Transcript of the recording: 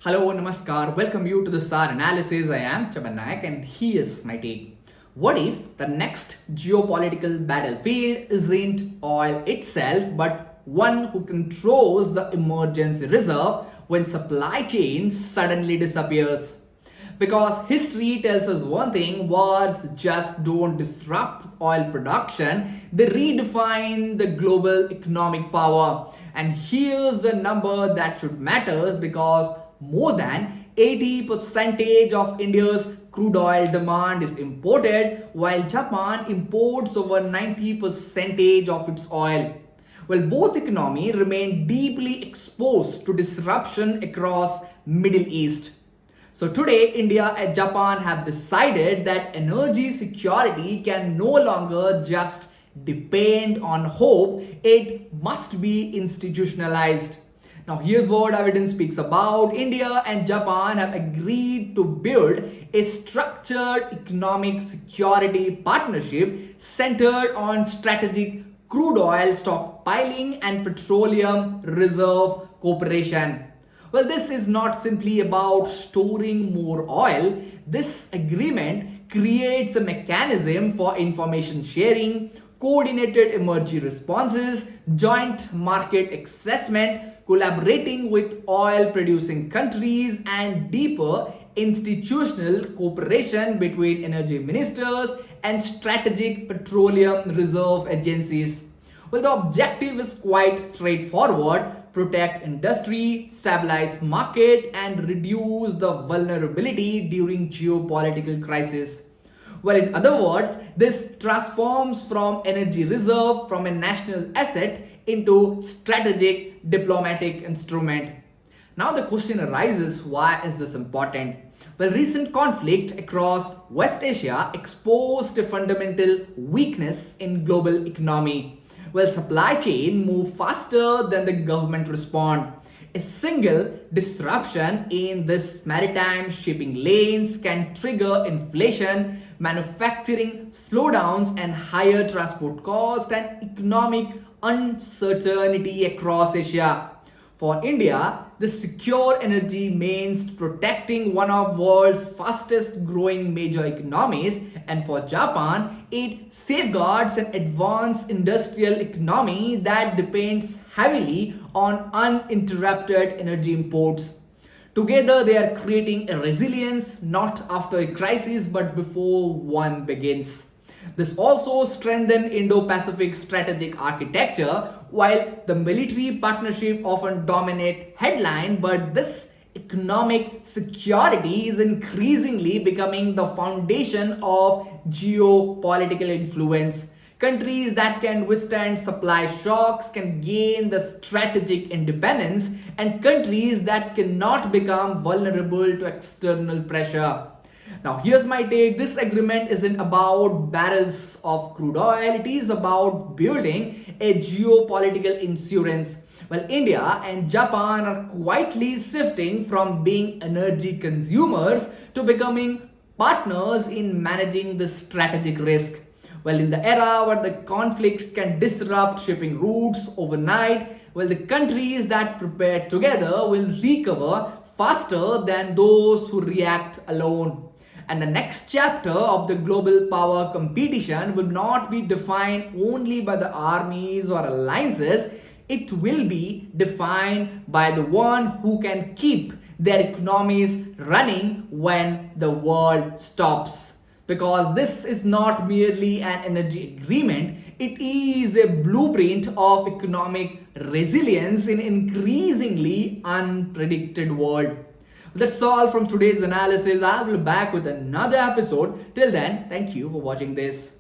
Hello, Namaskar. Welcome you to the SAAR Analysis. I am Chaman Nayak and here's my take. What if the next geopolitical battlefield isn't oil itself but one who controls the emergency reserve when supply chains suddenly disappears? Because history tells us one thing, wars just don't disrupt oil production, they redefine the global economic power. And here's the number that should matter because more than 80% of India's crude oil demand is imported, while Japan imports over 90% of its oil. Well, both economies remain deeply exposed to disruption across Middle East. So today, India and Japan have decided that energy security can no longer just depend on hope, it must be institutionalized. Now, here's what evidence speaks about. India and Japan have agreed to build a structured economic security partnership centered on strategic crude oil stockpiling and petroleum reserve cooperation. Well, this is not simply about storing more oil. This agreement creates a mechanism for information sharing, coordinated emergency responses, joint market assessment, collaborating with oil producing countries, and deeper institutional cooperation between energy ministers and strategic petroleum reserve agencies. Well, the objective is quite straightforward: protect industry, stabilize market, and reduce the vulnerability during geopolitical crisis. Well, in other words, this transforms from energy reserve from a national asset into strategic diplomatic instrument. Now the question arises, why is this important? Well, recent conflict across West Asia exposed a fundamental weakness in global economy. Well, supply chain move faster than the government respond. A single disruption in this maritime shipping lanes can trigger inflation, manufacturing slowdowns, and higher transport costs and economic uncertainty across Asia. For India, the secure energy means protecting one of the world's fastest growing major economies, and for Japan, it safeguards an advanced industrial economy that depends heavily on uninterrupted energy imports. Together, they are creating a resilience not after a crisis but before one begins. This also strengthens Indo-Pacific strategic architecture. While the military partnership often dominate headline, but this economic security is increasingly becoming the foundation of geopolitical influence. Countries that can withstand supply shocks can gain the strategic independence, and countries that cannot become vulnerable to external pressure. Now, here's my take. This agreement isn't about barrels of crude oil, it is about building a geopolitical insurance. Well, India and Japan are quietly shifting from being energy consumers to becoming partners in managing the strategic risk. Well, in the era where the conflicts can disrupt shipping routes overnight, well, the countries that prepare together will recover faster than those who react alone. And the next chapter of the global power competition will not be defined only by the armies or alliances. It will be defined by the one who can keep their economies running when the world stops. Because this is not merely an energy agreement, it is a blueprint of economic resilience in increasingly unpredicted world. That's all from today's analysis. I will be back with another episode. Till then, thank you for watching this.